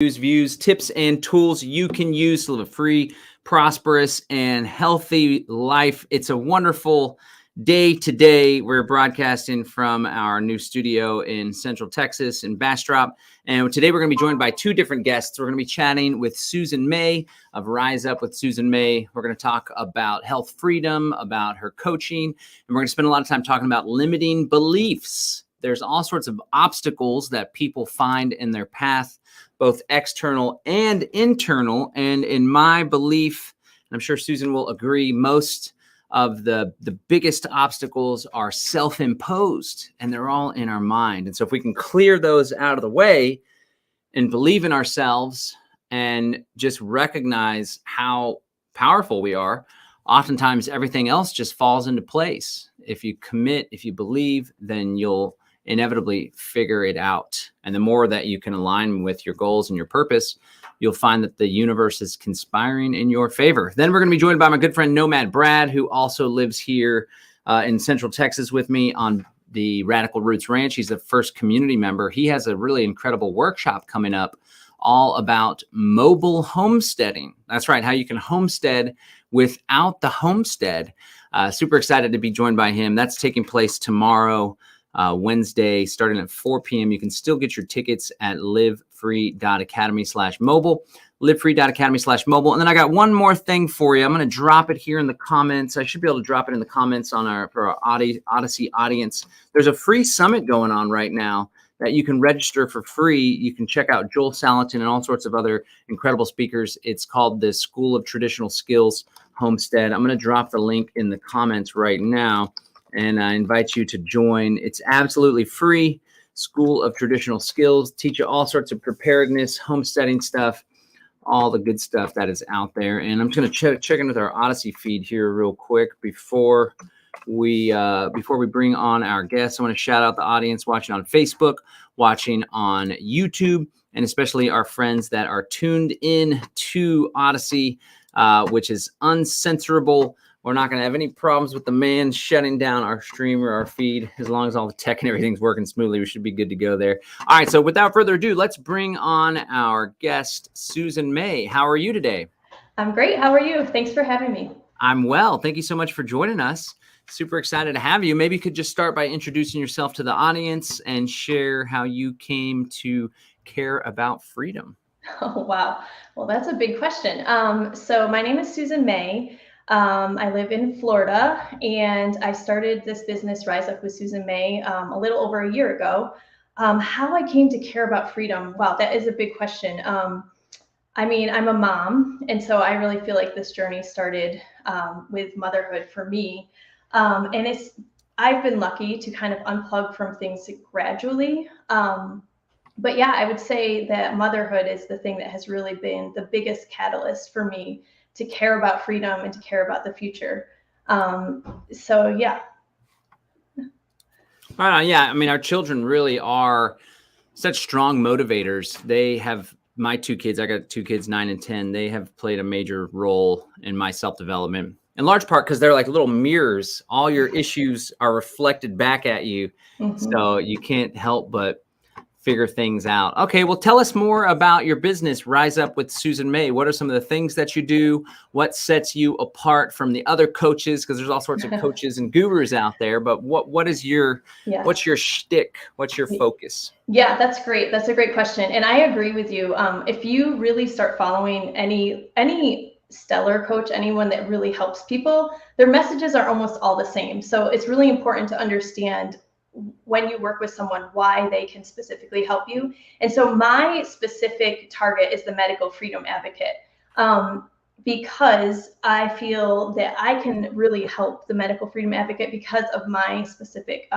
views, tips, and tools you can use to live a free, prosperous, and healthy life. It's a wonderful day today. We're broadcasting from our new studio in Central Texas in Bastrop. And today we're going to be joined by two different guests. We're going to be chatting with Susan May of RiseUP with Susan May. We're going to talk about health freedom, about her coaching, and we're going to spend a lot of time talking about limiting beliefs. There's all sorts of obstacles that people find in their path, both external and internal. And in my belief, and I'm sure Susan will agree, most of the biggest obstacles are self-imposed, and they're all in our mind. And so if we can clear those out of the way and believe in ourselves and just recognize how powerful we are, oftentimes everything else just falls into place. If you commit, if you believe, then you'll inevitably figure it out. And the more that you can align with your goals and your purpose, you'll find that the universe is conspiring in your favor. Then we're going to be joined by my good friend Nomad Brad, who also lives here in Central Texas with me on the Radical Roots Ranch. He's the first community member. He has a really incredible workshop coming up all about mobile homesteading. That's right, how you can homestead without the homestead. Super excited to be joined by him. That's taking place tomorrow, Wednesday, starting at 4 p.m. You can still get your tickets at livefree.academy/mobile, livefree.academy/mobile. And then I got one more thing for you. I'm going to drop it here in the comments. I should be able to drop it in the comments for our Odyssey audience. There's a free summit going on right now that you can register for free. You can check out Joel Salatin and all sorts of other incredible speakers. It's called the School of Traditional Skills Homestead. I'm going to drop the link in the comments right now, and I invite you to join. It's absolutely free. School of Traditional Skills, teach you all sorts of preparedness, homesteading stuff, all the good stuff that is out there. And I'm just going to check in with our Odyssey feed here real quick before we bring on our guests. I want to shout out the audience watching on Facebook, watching on YouTube, and especially our friends that are tuned in to Odyssey, which is uncensorable. We're not going to have any problems with the man shutting down our stream or our feed. As long as all the tech and everything's working smoothly, we should be good to go there. All right, so without further ado, let's bring on our guest, Susan May. How are you today? I'm great. How are you? Thanks for having me. I'm well. Thank you so much for joining us. Super excited to have you. Maybe you could just start by introducing yourself to the audience and share how you came to care about freedom. Oh, wow. Well, that's a big question. So my name is Susan May. I live in Florida, and I started this business, RiseUp with Susan May, a little over a year ago. How I came to care about freedom, wow, that is a big question. I mean, I'm a mom, and so I really feel like this journey started with motherhood for me. And I've been lucky to kind of unplug from things gradually. But yeah, I would say that motherhood is the thing that has really been the biggest catalyst for me to care about freedom and to care about the future. So yeah. Yeah, I mean, our children really are such strong motivators. They have, my two kids, I got two kids, 9 and 10. They have played a major role in my self-development, in large part because they're like little mirrors. All your issues are reflected back at you. Mm-hmm. So you can't help but figure things out. Okay, well, tell us more about your business, RiseUp with Susan May. What are some of the things that you do? What sets you apart from the other coaches? Because there's all sorts of coaches and gurus out there. But what's your shtick? What's your focus? Yeah, that's great. That's a great question. And I agree with you. If you really start following any stellar coach, anyone that really helps people, their messages are almost all the same. So it's really important to understand when you work with someone, why they can specifically help you. And so my specific target is the medical freedom advocate, because I feel that I can really help the medical freedom advocate because of my specific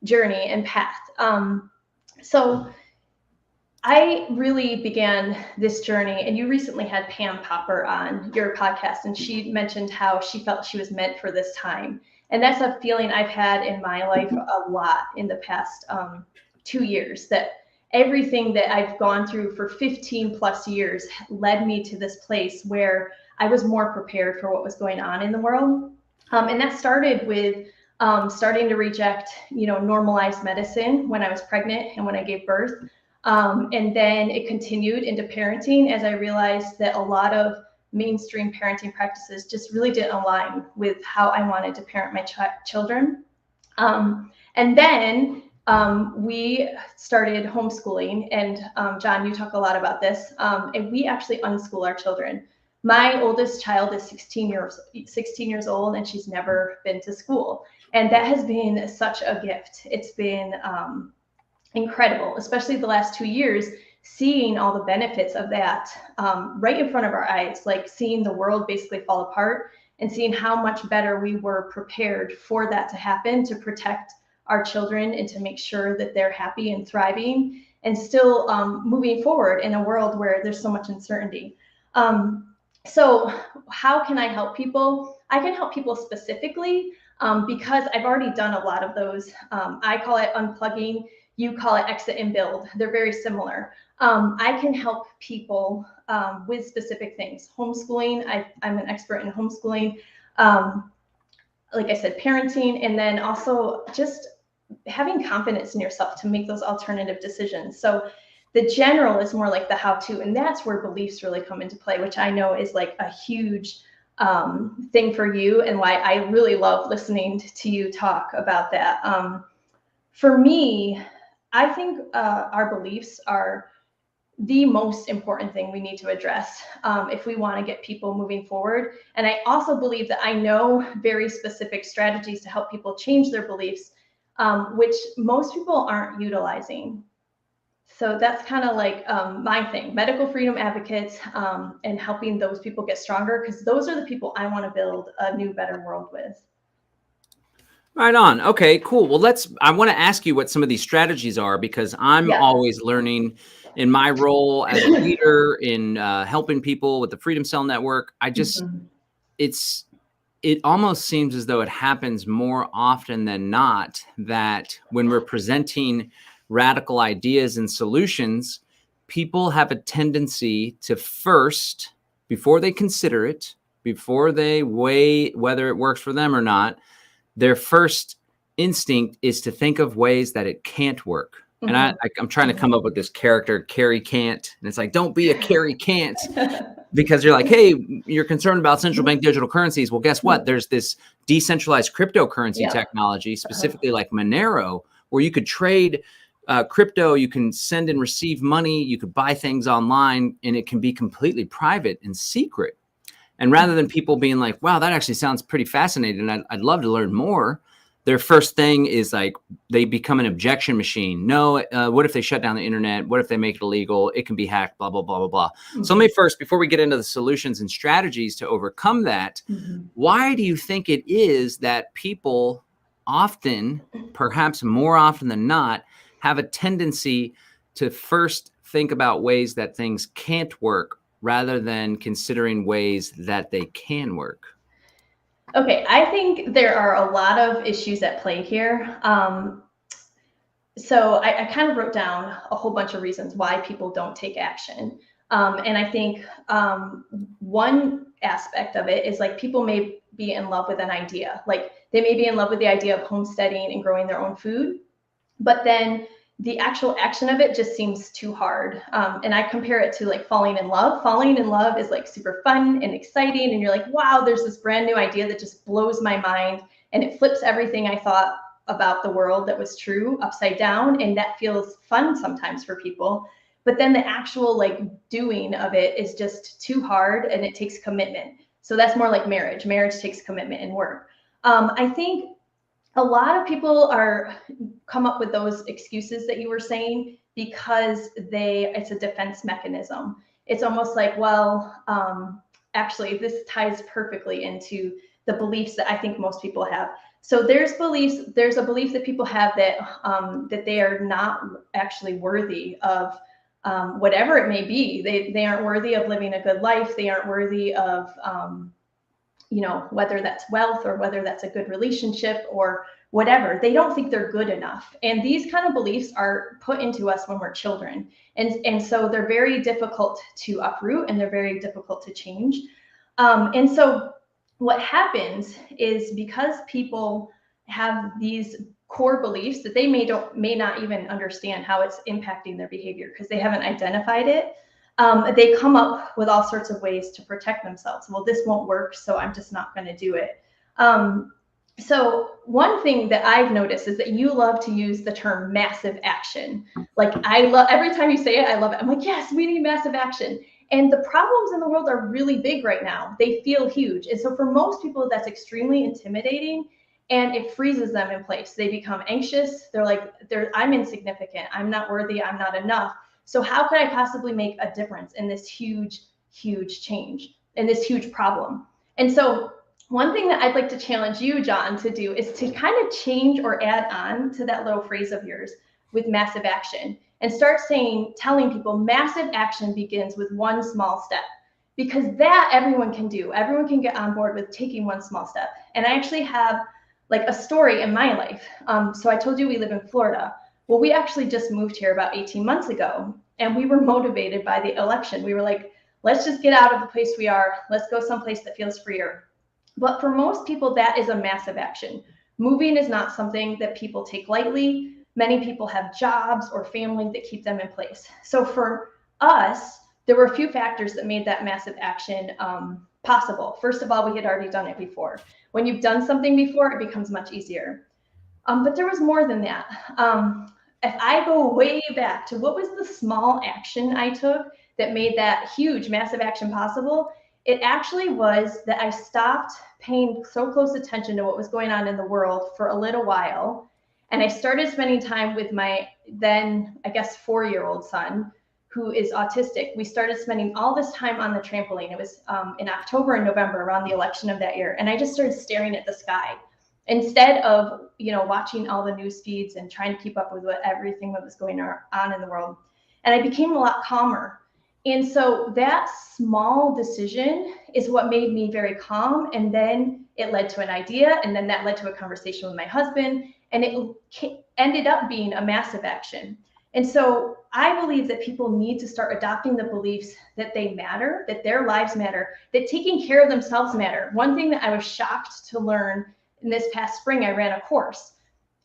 journey and path. So I really began this journey, and you recently had Pam Popper on your podcast, and she mentioned how she felt she was meant for this time. And that's a feeling I've had in my life a lot in the past 2 years, that everything that I've gone through for 15 plus years led me to this place where I was more prepared for what was going on in the world. And that started with starting to reject, normalized medicine when I was pregnant and when I gave birth. And then it continued into parenting as I realized that a lot of mainstream parenting practices just really didn't align with how I wanted to parent my children. And then we started homeschooling, and John, you talk a lot about this, and we actually unschool our children. My oldest child is 16 years old, and she's never been to school. And that has been such a gift. It's been incredible, especially the last 2 years, seeing all the benefits of that right in front of our eyes, like seeing the world basically fall apart and seeing how much better we were prepared for that to happen, to protect our children and to make sure that they're happy and thriving and still moving forward in a world where there's so much uncertainty. So how can I help people? I can help people specifically because I've already done a lot of those. I call it unplugging. You call it exit and build. They're very similar. I can help people with specific things. Homeschooling, I'm an expert in homeschooling. Like I said, parenting, and then also just having confidence in yourself to make those alternative decisions. So the general is more like the how-to, and that's where beliefs really come into play, which I know is like a huge thing for you, and why I really love listening to you talk about that. For me, I think our beliefs are the most important thing we need to address if we want to get people moving forward. And I also believe that I know very specific strategies to help people change their beliefs, which most people aren't utilizing. So that's kind of like my thing, medical freedom advocates, and helping those people get stronger, because those are the people I want to build a new, better world with. Right on. Okay, cool. Well, I want to ask you what some of these strategies are, because I'm always learning in my role as a leader in helping people with the Freedom Cell Network. I just, it almost seems as though it happens more often than not that when we're presenting radical ideas and solutions, people have a tendency to first, before they consider it, before they weigh whether it works for them or not, their first instinct is to think of ways that it can't work. And I'm trying to come up with this character, Carrie Can't. And it's like, don't be a Carrie Can't, because you're like, hey, you're concerned about central bank digital currencies. Well, guess what? There's this decentralized cryptocurrency technology, specifically like Monero, where you could trade crypto, you can send and receive money, you could buy things online, and it can be completely private and secret. And rather than people being like, wow, that actually sounds pretty fascinating, I'd love to learn more, their first thing is like, they become an objection machine. No, what if they shut down the internet? What if they make it illegal? It can be hacked, blah, blah, blah, blah, blah. So let me first, before we get into the solutions and strategies to overcome that, why do you think it is that people often, perhaps more often than not, have a tendency to first think about ways that things can't work rather than considering ways that they can work? Okay, I think there are a lot of issues at play here. So I kind of wrote down a whole bunch of reasons why people don't take action. And I think one aspect of it is like people may be in love with an idea. Like they may be in love with the idea of homesteading and growing their own food, but then the actual action of it just seems too hard. And I compare it to like falling in love. Falling in love is like super fun and exciting. And you're like, wow, there's this brand new idea that just blows my mind. And it flips everything I thought about the world that was true upside down. And that feels fun sometimes for people. But then the actual like doing of it is just too hard, and it takes commitment. So that's more like marriage. Marriage takes commitment and work. I think a lot of people come up with those excuses that you were saying because it's a defense mechanism. It's almost like, well, actually, this ties perfectly into the beliefs that I think most people have. So there's a belief that people have that that they are not actually worthy of whatever it may be. They aren't worthy of living a good life. They aren't worthy of whether that's wealth or whether that's a good relationship or whatever. They don't think they're good enough. And these kind of beliefs are put into us when we're children. And so they're very difficult to uproot, and they're very difficult to change. And so what happens is, because people have these core beliefs that they may not even understand how it's impacting their behavior because they haven't identified it. They come up with all sorts of ways to protect themselves. Well, this won't work, so I'm just not going to do it. So one thing that I've noticed is that you love to use the term massive action. Like I love, every time you say it, I love it. I'm like, yes, we need massive action. And the problems in the world are really big right now. They feel huge. And so for most people, that's extremely intimidating and it freezes them in place. They become anxious. They're like, I'm insignificant. I'm not worthy. I'm not enough. So how could I possibly make a difference in this huge, huge change, in this huge problem? And so one thing that I'd like to challenge you, John, to do is to kind of change or add on to that little phrase of yours with massive action and start telling people massive action begins with one small step, because that everyone can do. Everyone can get on board with taking one small step. And I actually have like a story in my life. So I told you we live in Florida. Well, we actually just moved here about 18 months ago, and we were motivated by the election. We were like, let's just get out of the place we are. Let's go someplace that feels freer. But for most people, that is a massive action. Moving is not something that people take lightly. Many people have jobs or family that keep them in place. So for us, there were a few factors that made that massive action possible. First of all, we had already done it before. When you've done something before, it becomes much easier. But there was more than that. If I go way back to what was the small action I took that made that huge, massive action possible, it actually was that I stopped paying so close attention to what was going on in the world for a little while. And I started spending time with my then, I guess, 4-year-old son, who is autistic. We started spending all this time on the trampoline. It was in October and November around the election of that year. And I just started staring at the sky instead of, watching all the news feeds and trying to keep up with everything that was going on in the world. And I became a lot calmer. And so that small decision is what made me very calm. And then it led to an idea. And then that led to a conversation with my husband. And it ended up being a massive action. And so I believe that people need to start adopting the beliefs that they matter, that their lives matter, that taking care of themselves matter. One thing that I was shocked to learn in this past spring, I ran a course.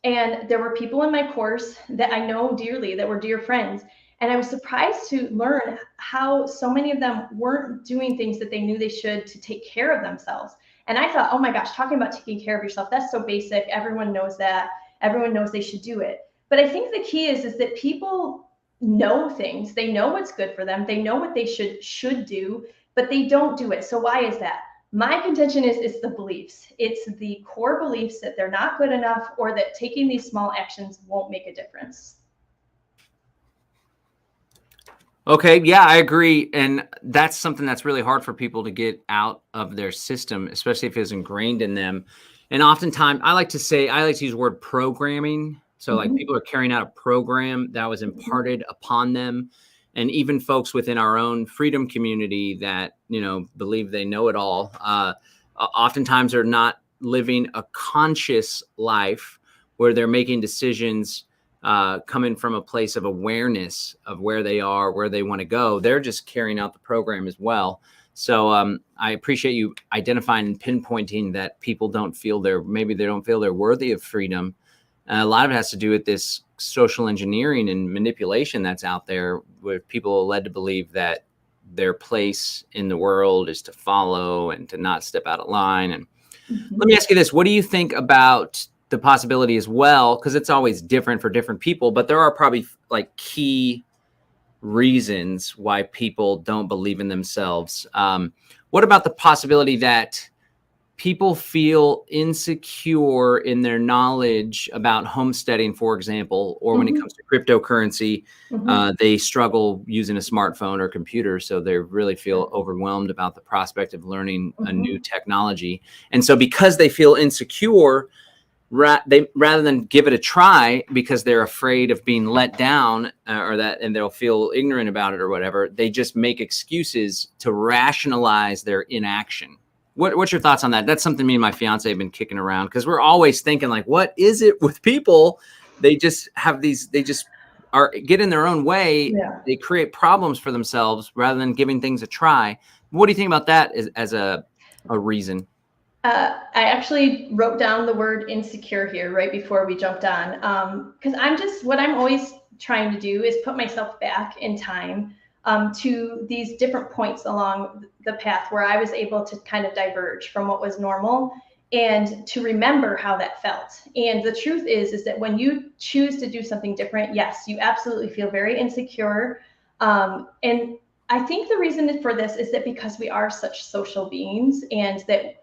And there were people in my course that I know dearly, that were dear friends. And I was surprised to learn how so many of them weren't doing things that they knew they should to take care of themselves. And I thought, oh my gosh, talking about taking care of yourself, that's so basic. Everyone knows that. Everyone knows they should do it. But I think the key is that people know things. They know what's good for them. They know what they should do, but they don't do it. So why is that? My contention is it's the beliefs. It's the core beliefs that they're not good enough or that taking these small actions won't make a difference. Okay, yeah, I agree. And that's something that's really hard for people to get out of their system, especially if it's ingrained in them. And oftentimes I like to use the word programming. So like people are carrying out a program that was imparted upon them. And even folks within our own freedom community that, believe they know it all, oftentimes are not living a conscious life where they're making decisions coming from a place of awareness of where they are, where they want to go. They're just carrying out the program as well. So I appreciate you identifying and pinpointing that people don't feel they're worthy of freedom. A lot of it has to do with this social engineering and manipulation that's out there, where people are led to believe that their place in the world is to follow and to not step out of line. And let me ask you this: what do you think about the possibility as well? Because it's always different for different people, but there are probably like key reasons why people don't believe in themselves. What about the possibility that people feel insecure in their knowledge about homesteading, for example, or when it comes to cryptocurrency, they struggle using a smartphone or computer. So they really feel overwhelmed about the prospect of learning a new technology. And so because they feel insecure, rather than give it a try because they're afraid of being let down and they'll feel ignorant about it or whatever, they just make excuses to rationalize their inaction. What's your thoughts on that? That's something me and my fiance have been kicking around, because we're always thinking like, what is it with people? They just get in their own way. Yeah. They create problems for themselves rather than giving things a try. What do you think about that as a reason? I actually wrote down the word insecure here right before we jumped on, because what I'm always trying to do is put myself back in time, to these different points along the path where I was able to kind of diverge from what was normal and to remember how that felt. And the truth is that when you choose to do something different, yes, you absolutely feel very insecure. And I think the reason for this is that because we are such social beings, and that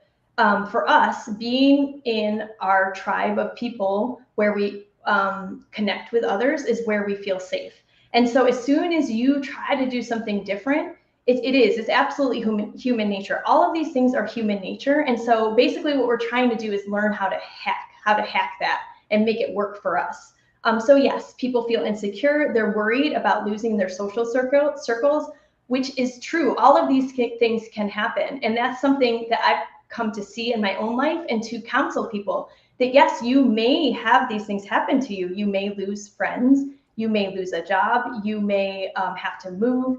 for us, being in our tribe of people where we connect with others is where we feel safe. And so as soon as you try to do something different, it's absolutely human nature. All of these things are human nature. And so basically what we're trying to do is learn how to hack that and make it work for us. So yes, people feel insecure. They're worried about losing their social circles, which is true. All of these things can happen. And that's something that I've come to see in my own life, and to counsel people that yes, you may have these things happen to you. You may lose friends, you may lose a job, you may have to move.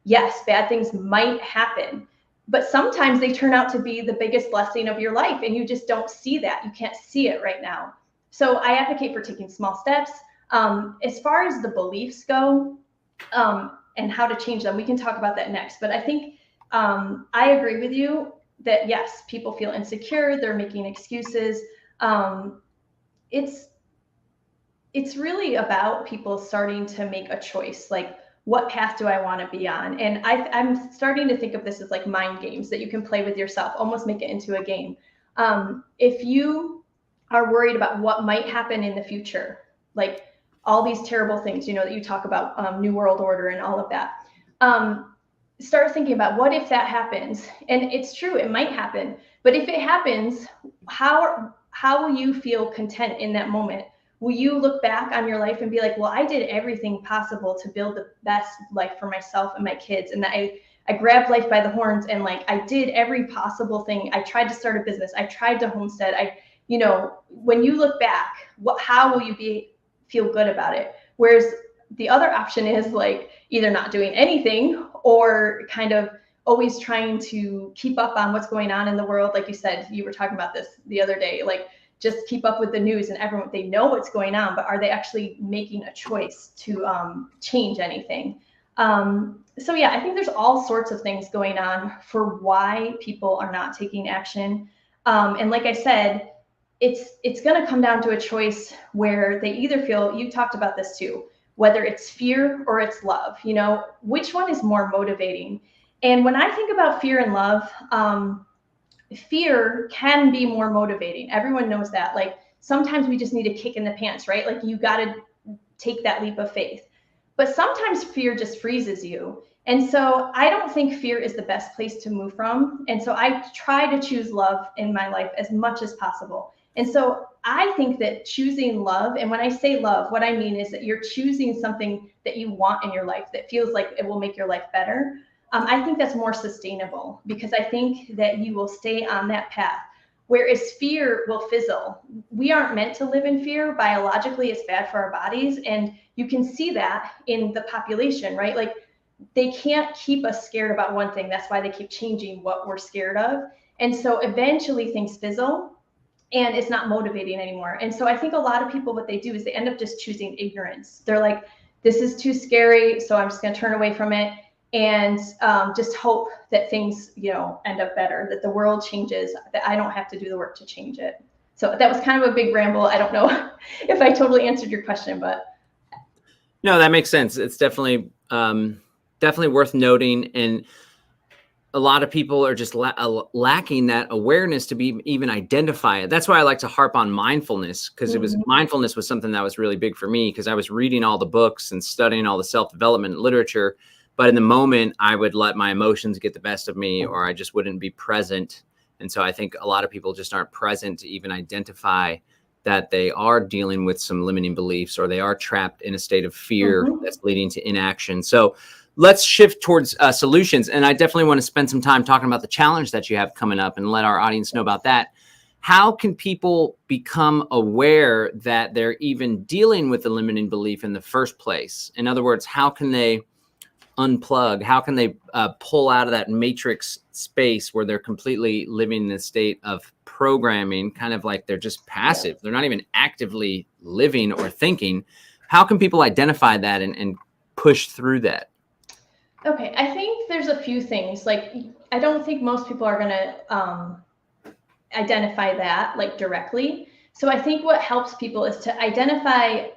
Yes, bad things might happen, but sometimes they turn out to be the biggest blessing of your life, and you just don't see that. You can't see it right now. So I advocate for taking small steps. As far as the beliefs go, and how to change them, we can talk about that next. But I think I agree with you that yes, people feel insecure, they're making excuses. It's really about people starting to make a choice, like what path do I want to be on? And I'm starting to think of this as like mind games that you can play with yourself, almost make it into a game. If you are worried about what might happen in the future, like all these terrible things, that you talk about, New World Order and all of that, start thinking about what if that happens. And it's true, it might happen, but if it happens, how will you feel content in that moment? Will you look back on your life and be like, well, I did everything possible to build the best life for myself and my kids, and that I grabbed life by the horns, and like I did every possible thing. I tried to start a business, I tried to homestead. When you look back, how will you feel good about it? Whereas the other option is like either not doing anything, or kind of always trying to keep up on what's going on in the world. Like you said, you were talking about this the other day, like just keep up with the news, and everyone, they know what's going on, but are they actually making a choice to change anything? So yeah, I think there's all sorts of things going on for why people are not taking action. And like I said, it's going to come down to a choice where they either feel, you talked about this too, whether it's fear or it's love, which one is more motivating? And when I think about fear and love, fear can be more motivating. Everyone knows that. Like sometimes we just need a kick in the pants, right? Like you got to take that leap of faith. But sometimes fear just freezes you. And so I don't think fear is the best place to move from. And so I try to choose love in my life as much as possible. And so I think that choosing love, and when I say love, what I mean is that you're choosing something that you want in your life that feels like it will make your life better. I think that's more sustainable, because I think that you will stay on that path. Whereas fear will fizzle. We aren't meant to live in fear. Biologically, it's bad for our bodies. And you can see that in the population, right? Like they can't keep us scared about one thing. That's why they keep changing what we're scared of. And so eventually things fizzle, and it's not motivating anymore. And so I think a lot of people, what they do is they end up just choosing ignorance. They're like, this is too scary, so I'm just going to turn away from it, and just hope that things, end up better, that the world changes, that I don't have to do the work to change it. So that was kind of a big ramble. I don't know if I totally answered your question, but. No, that makes sense. It's definitely worth noting. And a lot of people are just lacking that awareness to be even identify it. That's why I like to harp on mindfulness, because mindfulness was something that was really big for me, because I was reading all the books and studying all the self-development literature. But in the moment, I would let my emotions get the best of me, or I just wouldn't be present. And so I think a lot of people just aren't present to even identify that they are dealing with some limiting beliefs, or they are trapped in a state of fear that's leading to inaction. So let's shift towards solutions. And I definitely want to spend some time talking about the challenge that you have coming up and let our audience know about that. How can people become aware that they're even dealing with the limiting belief in the first place? In other words, how can they unplug? How can they pull out of that matrix space where they're completely living in a state of programming, kind of like they're just passive? They're not even actively living or thinking. How can people identify that and push through that? Okay, I think there's a few things. Like, I don't think most people are going to identify that like directly. So I think what helps people is to identify.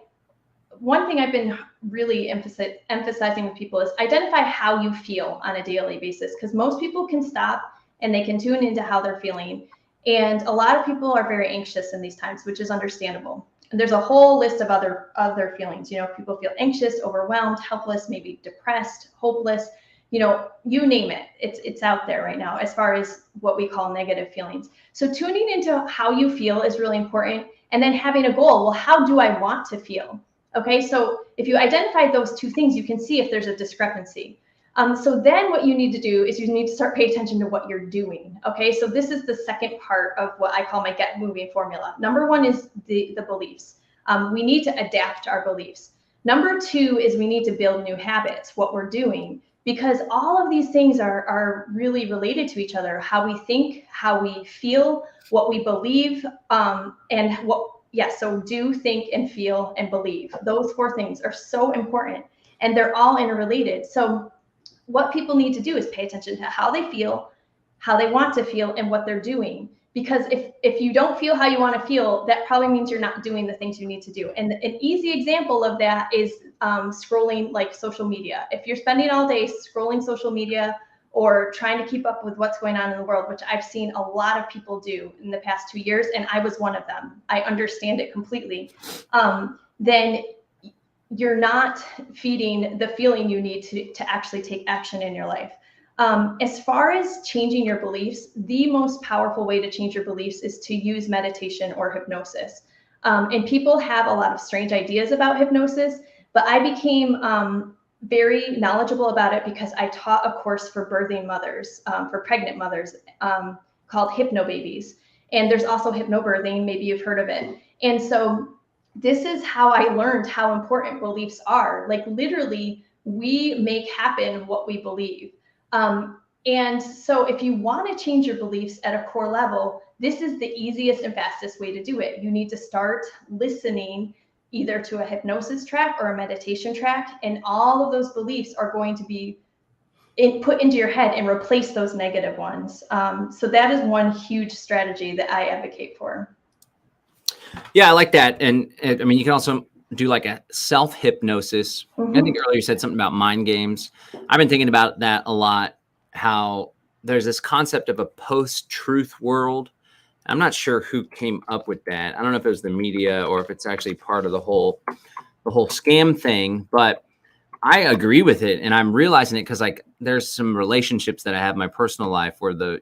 One thing I've been really emphasizing with people is identify how you feel on a daily basis, because most people can stop and they can tune into how they're feeling. And a lot of people are very anxious in these times, which is understandable. And there's a whole list of other feelings. You know, people feel anxious, overwhelmed, helpless, maybe depressed, hopeless. You know, you name it. It's out there right now as far as what we call negative feelings. So tuning into how you feel is really important. And then having a goal. Well, how do I want to feel? Okay, so if you identify those two things, you can see if there's a discrepancy. So then what you need to do is you need to start paying attention to what you're doing. Okay, so this is the second part of what I call my get moving formula. Number one is the beliefs. We need to adapt our beliefs. Number two is we need to build new habits, what we're doing, because all of these things are really related to each other. How we think, how we feel, what we believe, and what. Yes, so do, think, and feel, and believe. Those four things are so important, and they're all interrelated. So what people need to do is pay attention to how they feel, how they want to feel, and what they're doing. Because if you don't feel how you want to feel, that probably means you're not doing the things you need to do. And an easy example of that is scrolling like social media. If you're spending all day scrolling social media, or trying to keep up with what's going on in the world, which I've seen a lot of people do in the past 2 years, and I was one of them. I understand it completely. Then you're not feeding the feeling you need to actually take action in your life. As far as changing your beliefs, the most powerful way to change your beliefs is to use meditation or hypnosis. And people have a lot of strange ideas about hypnosis, but I became very knowledgeable about it because I taught a course for birthing mothers, for pregnant mothers, called Hypno Babies. And there's also hypnobirthing, maybe you've heard of it. And so this is how I learned how important beliefs are. Like, literally, we make happen what we believe. And so if you want to change your beliefs at a core level, this is the easiest and fastest way to do it. You need to start listening either to a hypnosis track or a meditation track, and all of those beliefs are going to be put into your head and replace those negative ones. So that is one huge strategy that I advocate for. Yeah, I like that. And I mean, you can also do like a self-hypnosis. I think earlier you said something about mind games. I've been thinking about that a lot, how there's this concept of a post-truth world. I'm not sure who came up with that. I don't know if it was the media or if it's actually part of the whole scam thing, but I agree with it. And I'm realizing it because like there's some relationships that I have in my personal life where the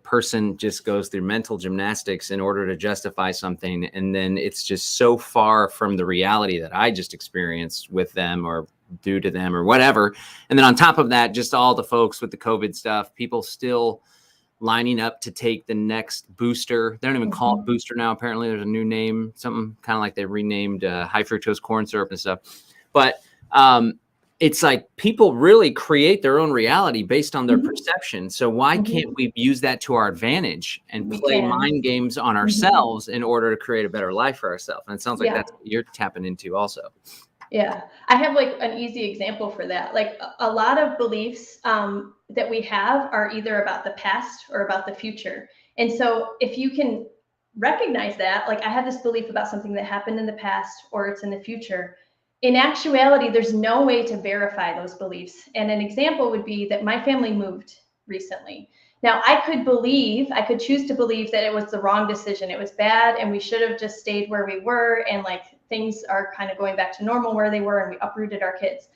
person just goes through mental gymnastics in order to justify something. And then it's just so far from the reality that I just experienced with them or due to them or whatever. And then on top of that, just all the folks with the COVID stuff, people still lining up to take the next booster. They don't even call it booster now. Apparently there's a new name, something kind of like they renamed high fructose corn syrup and stuff. But it's like people really create their own reality based on their perception. So why can't we use that to our advantage and play mind games on ourselves in order to create a better life for ourselves? And it sounds like that's what you're tapping into also. Yeah, I have like an easy example for that. Like a lot of beliefs that we have are either about the past or about the future. And so if you can recognize that, like I have this belief about something that happened in the past or it's in the future. In actuality, there's no way to verify those beliefs. And an example would be that my family moved recently. Now, I could choose to believe that it was the wrong decision. It was bad and we should have just stayed where we were, and like things are kind of going back to normal where they were and we uprooted our kids.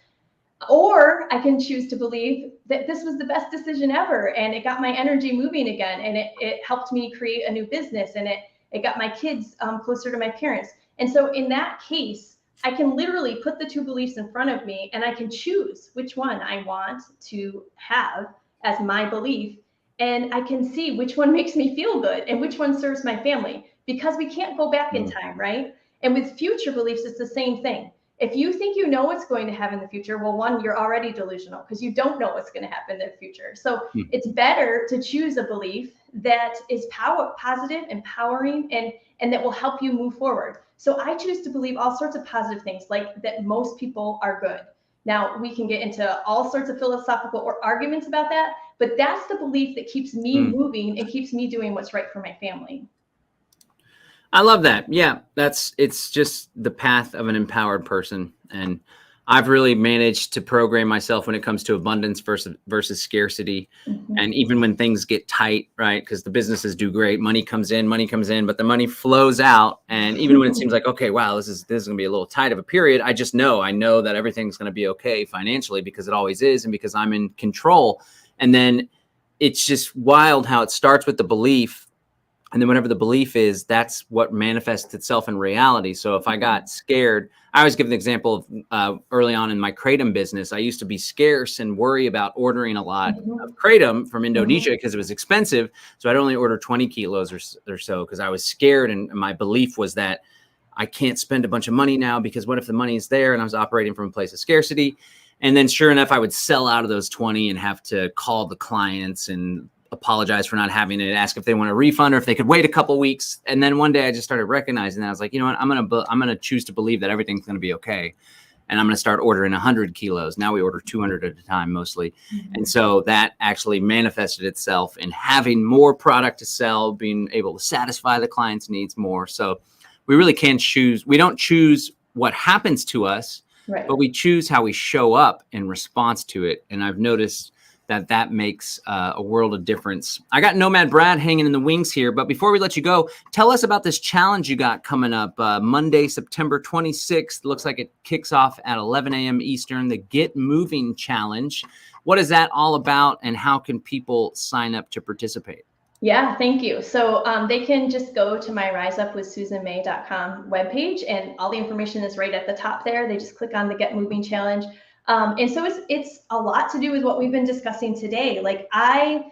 Or I can choose to believe that this was the best decision ever and it got my energy moving again, and it helped me create a new business, and it got my kids closer to my parents. And so in that case, I can literally put the two beliefs in front of me and I can choose which one I want to have as my belief. And I can see which one makes me feel good and which one serves my family, because we can't go back in time, right? And with future beliefs, it's the same thing. If you think you know what's going to happen in the future, well, one, you're already delusional because you don't know what's going to happen in the future. So it's better to choose a belief that is positive, empowering, and that will help you move forward. So I choose to believe all sorts of positive things, like that most people are good. Now, we can get into all sorts of philosophical arguments about that, but that's the belief that keeps me moving and keeps me doing what's right for my family. I love that. Yeah, it's just the path of an empowered person. And I've really managed to program myself when it comes to abundance versus scarcity. And even when things get tight, right? Because the businesses do great, money comes in, but the money flows out. And even when it seems like, okay, wow, this is going to be a little tight of a period, I know that everything's going to be okay financially because it always is, and because I'm in control. And then it's just wild how it starts with the belief. And then whatever the belief is, that's what manifests itself in reality. So if I got scared, I always give the example of early on in my kratom business, I used to be scarce and worry about ordering a lot of kratom from Indonesia because it was expensive. So I'd only order 20 kilos or so because I was scared. And my belief was that I can't spend a bunch of money now because what if the money is there? And I was operating from a place of scarcity. And then sure enough, I would sell out of those 20 and have to call the clients and apologize for not having it, ask if they want a refund or if they could wait a couple weeks. And then one day I just started recognizing that. I was like, you know what, I'm going to choose to believe that everything's going to be okay. And I'm going to start ordering 100 kilos. Now we order 200 at a time mostly. And so that actually manifested itself in having more product to sell, being able to satisfy the client's needs more. So we really can choose. We don't choose what happens to us, but we choose how we show up in response to it. And I've noticed that makes a world of difference. I got Nomad Brad hanging in the wings here, but before we let you go, tell us about this challenge you got coming up Monday, September 26th. Looks like it kicks off at 11 a.m. Eastern, the Get Moving Challenge. What is that all about, and how can people sign up to participate? Yeah, thank you. So they can just go to my riseupwithsusanmay.com webpage, and all the information is right at the top there. They just click on the Get Moving Challenge. And so it's a lot to do with what we've been discussing today. Like I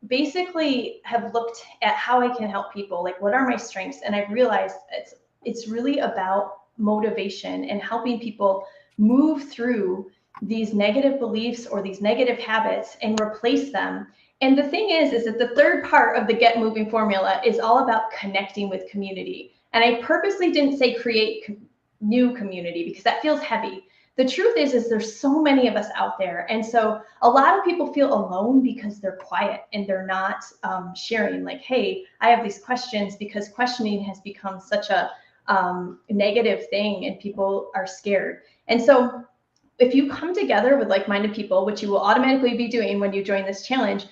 basically have looked at how I can help people, like what are my strengths? And I've realized it's really about motivation and helping people move through these negative beliefs or these negative habits and replace them. And the thing is that the third part of the Get Moving formula is all about connecting with community. And I purposely didn't say create new community because that feels heavy. The truth is there's so many of us out there. And so a lot of people feel alone because they're quiet and they're not sharing like, hey, I have these questions, because questioning has become such a negative thing and people are scared. And so if you come together with like-minded people, which you will automatically be doing when you join this challenge,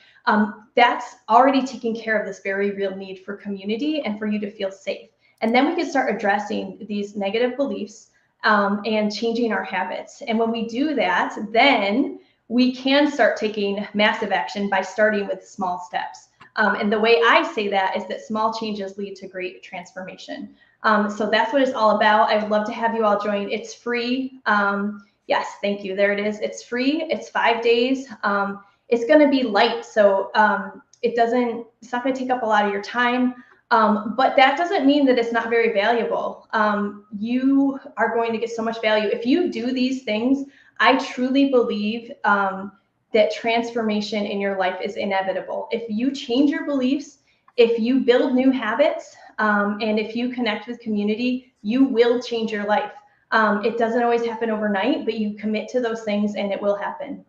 that's already taking care of this very real need for community and for you to feel safe. And then we can start addressing these negative beliefs and changing our habits. And when we do that, then we can start taking massive action by starting with small steps. And the way I say that is that small changes lead to great transformation. So that's what it's all about. I would love to have you all join. It's free. Yes, thank you. There it is. It's free. It's 5 days. It's going to be light. So it's not going to take up a lot of your time. But that doesn't mean that it's not very valuable. You are going to get so much value. If you do these things, I truly believe that transformation in your life is inevitable. If you change your beliefs, if you build new habits, and if you connect with community, you will change your life. It doesn't always happen overnight, but you commit to those things and it will happen.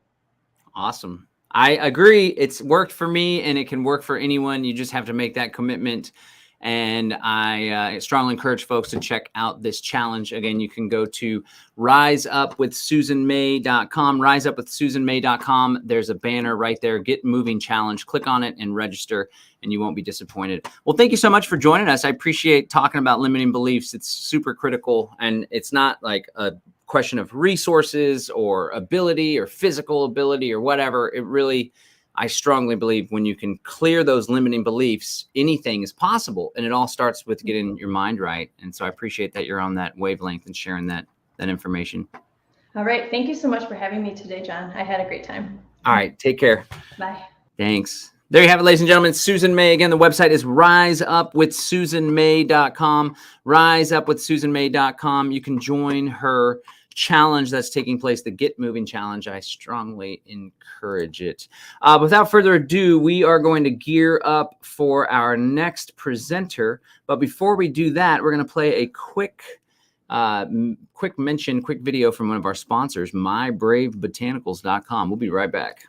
Awesome. I agree. It's worked for me and it can work for anyone. You just have to make that commitment. And I strongly encourage folks to check out this challenge. Again, you can go to riseupwithsusanmay.com, riseupwithsusanmay.com. There's a banner right there, Get Moving Challenge. Click on it and register, and you won't be disappointed. Well, thank you so much for joining us. I appreciate talking about limiting beliefs. It's super critical, and it's not like a question of resources or ability or physical ability or whatever. It really, I strongly believe when you can clear those limiting beliefs, anything is possible. And it all starts with getting your mind right. And so I appreciate that you're on that wavelength and sharing that information. All right. Thank you so much for having me today, John. I had a great time. All right. Take care. Bye. Thanks. There you have it, ladies and gentlemen. Susan May. Again, the website is riseupwithsusanmay.com. Riseupwithsusanmay.com. You can join her challenge that's taking place, the Get Moving Challenge. I strongly encourage it. Without further ado, we are going to gear up for our next presenter. But before we do that, we're going to play a quick video from one of our sponsors, MyBraveBotanicals.com. We'll be right back.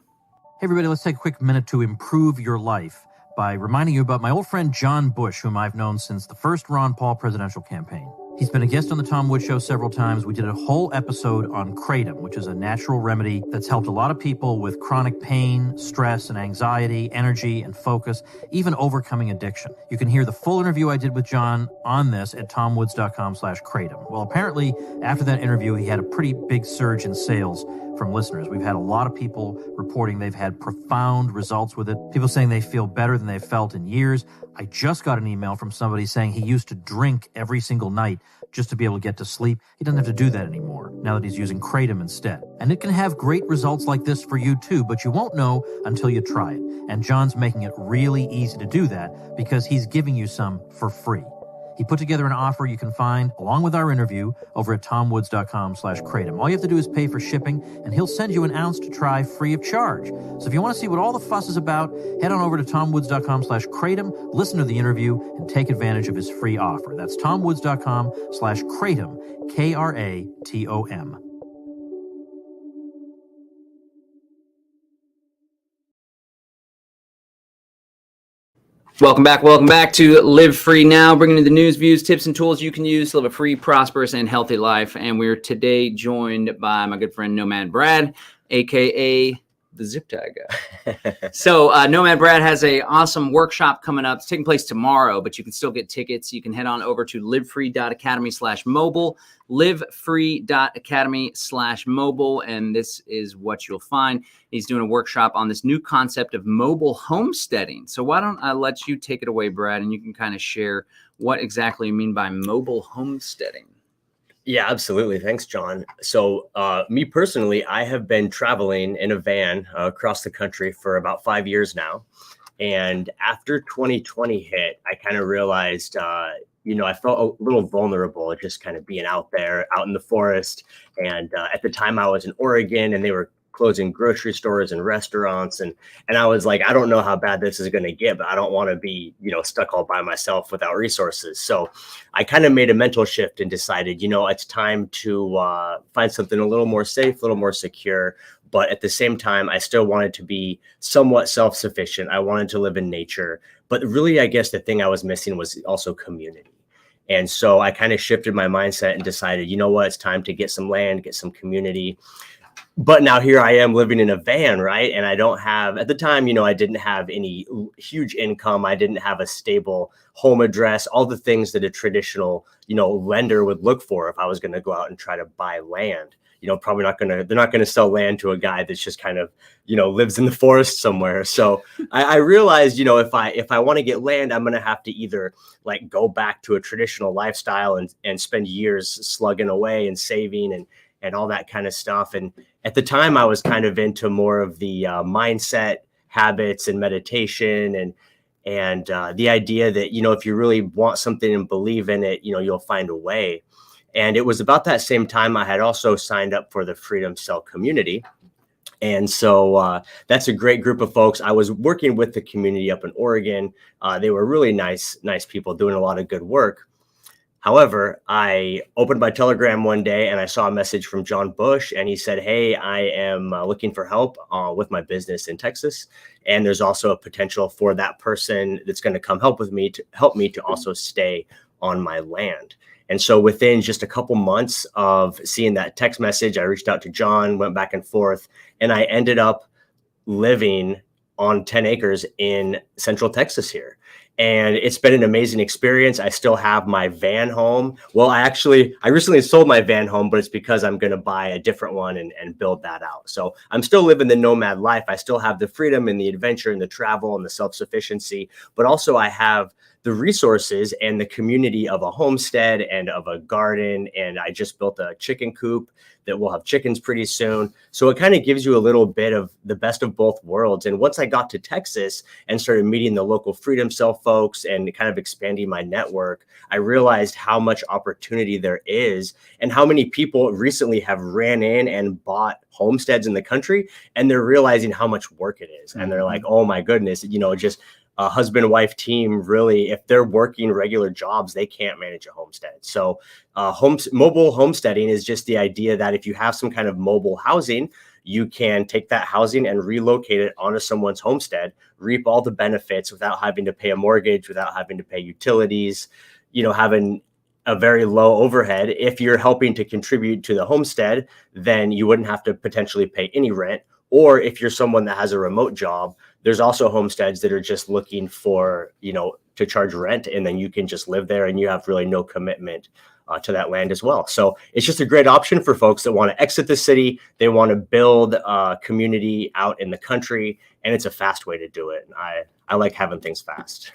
Hey everybody, let's take a quick minute to improve your life by reminding you about my old friend John Bush, whom I've known since the first Ron Paul presidential campaign. He's been a guest on the Tom Woods Show several times. We did a whole episode on kratom, which is a natural remedy that's helped a lot of people with chronic pain, stress, and anxiety, energy, and focus, even overcoming addiction. You can hear the full interview I did with John on this at tomwoods.com/kratom. Well, apparently, after that interview, he had a pretty big surge in sales from listeners. We've had a lot of people reporting they've had profound results with it. People saying they feel better than they've felt in years. I just got an email from somebody saying he used to drink every single night just to be able to get to sleep. He doesn't have to do that anymore now that he's using kratom instead. And it can have great results like this for you too, but you won't know until you try it. And John's making it really easy to do that because he's giving you some for free. He put together an offer you can find along with our interview over at tomwoods.com/kratom. All you have to do is pay for shipping, and he'll send you an ounce to try free of charge. So if you want to see what all the fuss is about, head on over to tomwoods.com/kratom, listen to the interview, and take advantage of his free offer. That's tomwoods.com/kratom, KRATOM. Welcome back to Live Free Now, bringing you the news, views, tips, and tools you can use to live a free, prosperous, and healthy life. And we're today joined by my good friend Nomad Brad, aka the Zip Tie Guy. So Nomad Brad has an awesome workshop coming up. It's taking place tomorrow, but you can still get tickets. You can head on over to livefree.academy/mobile, livefree.academy/mobile, and this is what you'll find. He's doing a workshop on this new concept of mobile homesteading. So why don't I let you take it away, Brad, and you can kind of share what exactly you mean by mobile homesteading. Yeah, absolutely. Thanks, John. So me personally, I have been traveling in a van across the country for about 5 years now. And after 2020 hit, I kind of realized, I felt a little vulnerable just kind of being out there, out in the forest. And at the time I was in Oregon, and they were closing grocery stores and restaurants. And I was like, I don't know how bad this is going to get, but I don't want to be, stuck all by myself without resources. So I kind of made a mental shift and decided, it's time to find something a little more safe, a little more secure. But at the same time, I still wanted to be somewhat self-sufficient. I wanted to live in nature. But really, I guess the thing I was missing was also community. And so I kind of shifted my mindset and decided, it's time to get some land, get some community. But now here I am living in a van, right? And I don't have, at the time, I didn't have any huge income. I didn't have a stable home address, all the things that a traditional, lender would look for if I was going to go out and try to buy land. Probably they're not going to sell land to a guy that's just kind of, lives in the forest somewhere. So I realized, if I want to get land, I'm going to have to either like go back to a traditional lifestyle and spend years slugging away and saving and all that kind of stuff. And at the time I was kind of into more of the mindset, habits, and meditation and the idea that, if you really want something and believe in it, you'll find a way. And it was about that same time I had also signed up for the Freedom Cell community. And so that's a great group of folks. I was working with the community up in Oregon. They were really nice people doing a lot of good work. However, I opened my Telegram one day and I saw a message from John Bush, and he said, hey, I am looking for help with my business in Texas. And there's also a potential for that person that's going to come help me to also stay on my land. And so within just a couple months of seeing that text message, I reached out to John, went back and forth, and I ended up living on 10 acres in Central Texas here. And it's been an amazing experience. I still have my van home. Well, I recently sold my van home, but it's because I'm going to buy a different one and build that out. So I'm still living the nomad life. I still have the freedom and the adventure and the travel and the self-sufficiency, but also I have the resources and the community of a homestead and of a garden. And I just built a chicken coop that will have chickens pretty soon. So it kind of gives you a little bit of the best of both worlds. And once I got to Texas and started meeting the local Freedom Cell folks and kind of expanding my network, I realized how much opportunity there is and how many people recently have ran in and bought homesteads in the country, and they're realizing how much work it is. And they're like, oh my goodness, just a husband-wife team, really, if they're working regular jobs, they can't manage a homestead. So mobile homesteading is just the idea that if you have some kind of mobile housing, you can take that housing and relocate it onto someone's homestead, reap all the benefits without having to pay a mortgage, without having to pay utilities, having a very low overhead. If you're helping to contribute to the homestead, then you wouldn't have to potentially pay any rent. Or if you're someone that has a remote job, there's also homesteads that are just looking for, to charge rent, and then you can just live there and you have really no commitment to that land as well. So it's just a great option for folks that want to exit the city. They want to build a community out in the country, and it's a fast way to do it. And I like having things fast.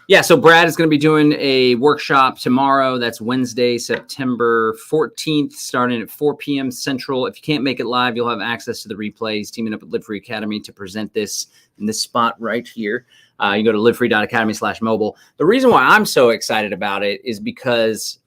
Yeah, so Brad is going to be doing a workshop tomorrow. That's Wednesday, September 14th, starting at 4 p.m. Central. If you can't make it live, you'll have access to the replays. Teaming up with Live Free Academy to present this in this spot right here. You go to livefree.academy/mobile. The reason why I'm so excited about it is because,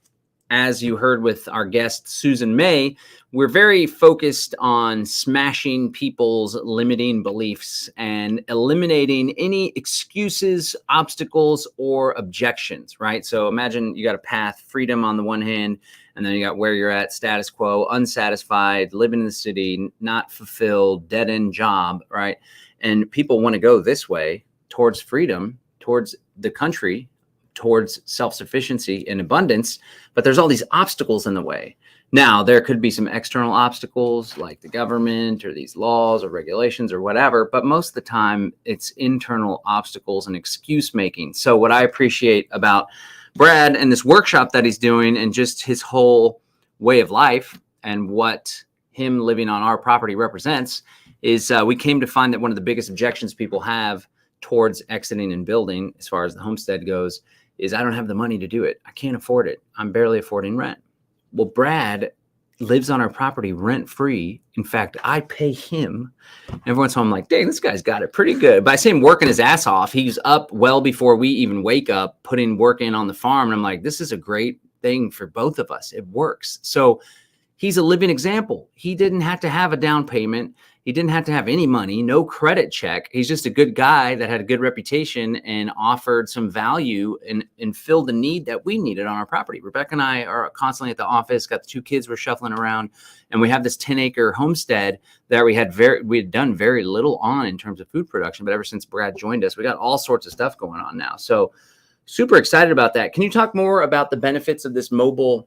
as you heard with our guest, Susan May, we're very focused on smashing people's limiting beliefs and eliminating any excuses, obstacles, or objections, right? So imagine you got a path, freedom on the one hand, and then you got where you're at, status quo, unsatisfied, living in the city, not fulfilled, dead-end job, right? And people want to go this way towards freedom, towards the country, towards self-sufficiency and abundance, but there's all these obstacles in the way. Now, there could be some external obstacles like the government or these laws or regulations or whatever, but most of the time it's internal obstacles and excuse making. So what I appreciate about Brad and this workshop that he's doing and just his whole way of life and what him living on our property represents is we came to find that one of the biggest objections people have towards exiting and building, as far as the homestead goes, is I don't have the money to do it. I can't afford it. I'm barely affording rent. Well, Brad lives on our property rent-free. In fact, I pay him. Every once in a while, I'm like, dang, this guy's got it pretty good. But I see him working his ass off. He's up well before we even wake up, putting work in on the farm. And I'm like, this is a great thing for both of us. It works. So he's a living example. He didn't have to have a down payment. He didn't have to have any money, no credit check. He's just a good guy that had a good reputation and offered some value and filled the need that we needed on our property. Rebecca and I are constantly at the office, got the 2 kids, we're shuffling around, and we have this 10-acre homestead that we had done very little on in terms of food production. But ever since Brad joined us, we got all sorts of stuff going on now. So super excited about that. Can you talk more about the benefits of this mobile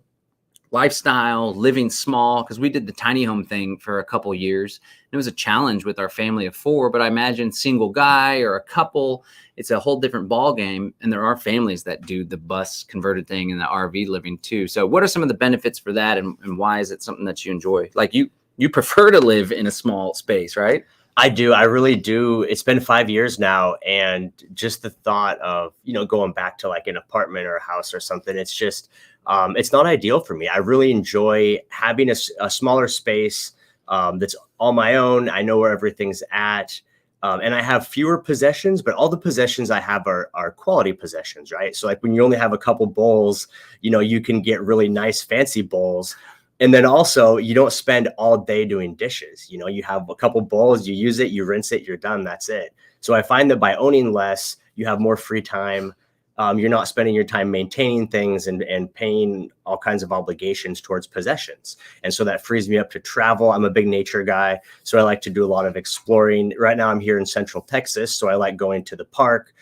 lifestyle, living small? Because we did the tiny home thing for a couple years. It was a challenge with our family of 4, but I imagine single guy or a couple, it's a whole different ball game. And there are families that do the bus converted thing and the RV living too. So what are some of the benefits for that, and why is it something that you enjoy? Like you prefer to live in a small space, right? I do. I really do. It's been 5 years now. And just the thought of, going back to like an apartment or a house or something, it's just, it's not ideal for me. I really enjoy having a smaller space that's all my own. I know where everything's at. And I have fewer possessions, but all the possessions I have are quality possessions, right? So like when you only have a couple bowls, you can get really nice, fancy bowls. And then also you don't spend all day doing dishes. You have a couple bowls, you use it, you rinse it, you're done. That's it. So I find that by owning less, you have more free time. You're not spending your time maintaining things and paying all kinds of obligations towards possessions. And so that frees me up to travel. I'm a big nature guy, so I like to do a lot of exploring. Right now I'm here in Central Texas, so I like going to the park.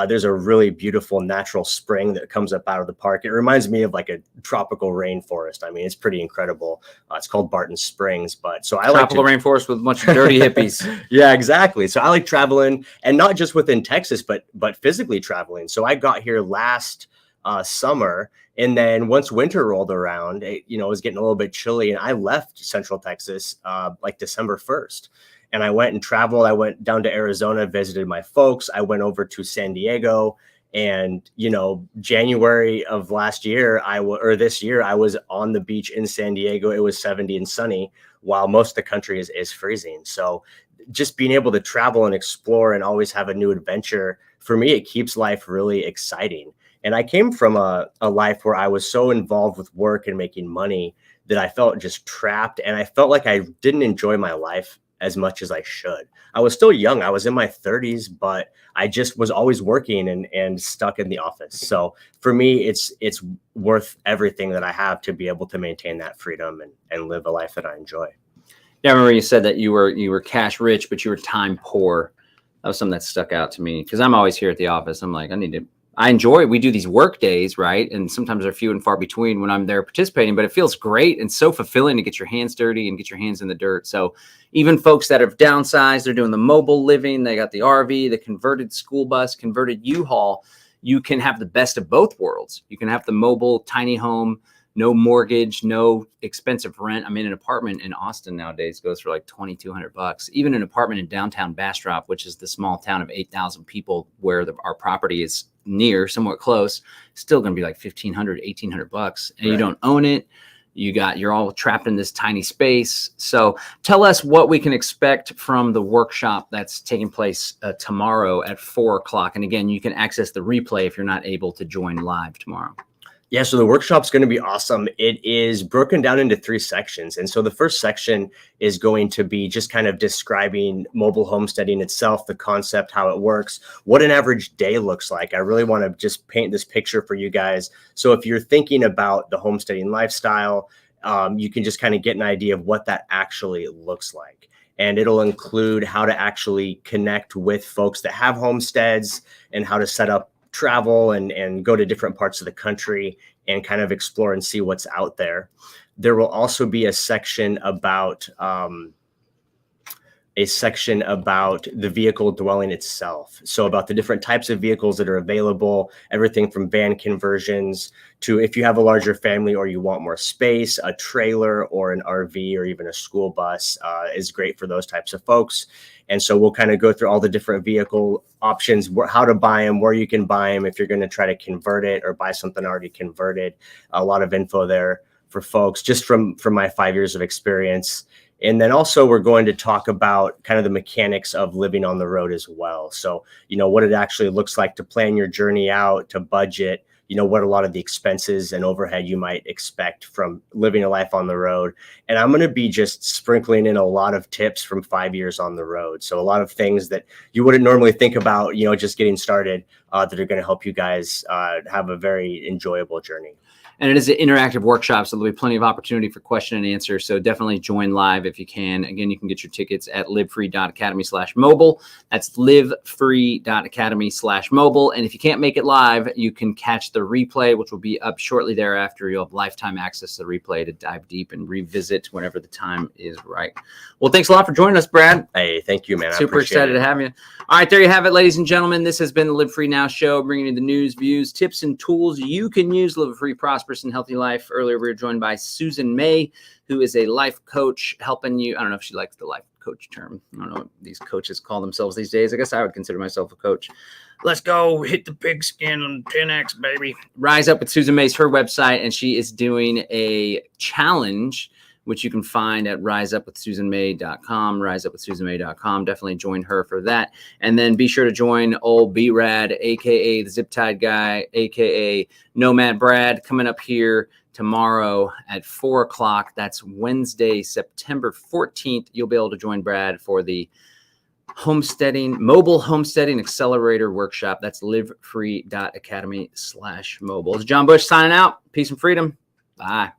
There's a really beautiful natural spring that comes up out of the park. It reminds me of like a tropical rainforest. I mean, it's pretty incredible. It's called Barton Springs, but so I like tropical rainforest with a bunch of dirty hippies. Yeah, exactly. So I like traveling, and not just within Texas, but physically traveling. So I got here last summer, and then once winter rolled around, it was getting a little bit chilly, and I left Central Texas like December 1st. And I went and traveled. I went down to Arizona, visited my folks. I went over to San Diego And, January of last year, this year, I was on the beach in San Diego. It was 70 and sunny, while most of the country is freezing. So just being able to travel and explore and always have a new adventure, for me, it keeps life really exciting. And I came from a life where I was so involved with work and making money that I felt just trapped. And I felt like I didn't enjoy my life as much as I should. I was still young. I was in my 30s, but I just was always working and stuck in the office. So for me, it's worth everything that I have to be able to maintain that freedom and live a life that I enjoy. Yeah, I remember you said that you were cash rich, but you were time poor. That was something that stuck out to me because I'm always here at the office. I'm like, I enjoy, we do these work days, right? And sometimes they're few and far between when I'm there participating, but it feels great and so fulfilling to get your hands dirty and get your hands in the dirt. So even folks that have downsized, they're doing the mobile living, they got the RV, the converted school bus, converted U-Haul, you can have the best of both worlds. You can have the mobile tiny home, no mortgage, no expensive rent. I mean, an apartment in Austin nowadays goes for like $2,200. Even an apartment in downtown Bastrop, which is the small town of 8,000 people where our property is near, somewhat close, still going to be like $1,500, $1,800. And you don't own it. You're all trapped in this tiny space. So tell us what we can expect from the workshop that's taking place tomorrow at 4:00. And again, you can access the replay if you're not able to join live tomorrow. Yeah, so the workshop's going to be awesome. It is broken down into 3 sections. And so the first section is going to be just kind of describing mobile homesteading itself, the concept, how it works, what an average day looks like. I really want to just paint this picture for you guys. So if you're thinking about the homesteading lifestyle, you can just kind of get an idea of what that actually looks like. And it'll include how to actually connect with folks that have homesteads and how to set up travel and go to different parts of the country and kind of explore and see what's out there. There will also be a section about the vehicle dwelling itself. So about the different types of vehicles that are available, everything from van conversions to if you have a larger family or you want more space, a trailer or an RV or even a school bus is great for those types of folks. And so we'll kind of go through all the different vehicle options, how to buy them, where you can buy them if you're going to try to convert it or buy something already converted. A lot of info there for folks just from my 5 years of experience. And then also we're going to talk about kind of the mechanics of living on the road as well. So, what it actually looks like to plan your journey out, to budget, what a lot of the expenses and overhead you might expect from living a life on the road. And I'm going to be just sprinkling in a lot of tips from 5 years on the road. So a lot of things that you wouldn't normally think about, just getting started that are going to help you guys have a very enjoyable journey. And it is an interactive workshop, so there'll be plenty of opportunity for question and answer. So definitely join live if you can. Again, you can get your tickets at livefree.academy/mobile. That's livefree.academy/mobile. And if you can't make it live, you can catch the replay, which will be up shortly thereafter. You'll have lifetime access to the replay to dive deep and revisit whenever the time is right. Well, thanks a lot for joining us, Brad. Hey, thank you, man. Super excited to have you. All right, there you have it, ladies and gentlemen. This has been the Live Free Now show, bringing you the news, views, tips, and tools you can use to live a free, prosperous, and healthy life. Earlier, we were joined by Susan May, who is a life coach helping you. I don't know if she likes the life coach term. I don't know what these coaches call themselves these days. I guess I would consider myself a coach. Let's go hit the pigskin on 10X, baby. Rise Up with Susan May is her website, and she is doing a challenge, which you can find at riseupwithsusanmay.com, riseupwithsusanmay.com. Definitely join her for that. And then be sure to join old B-Rad, a.k.a. the Zip Tied Guy, a.k.a. Nomad Brad, coming up here tomorrow at 4:00. That's Wednesday, September 14th. You'll be able to join Brad for the Mobile Homesteading Accelerator Workshop. That's livefree.academy/mobile. It's John Bush signing out. Peace and freedom. Bye.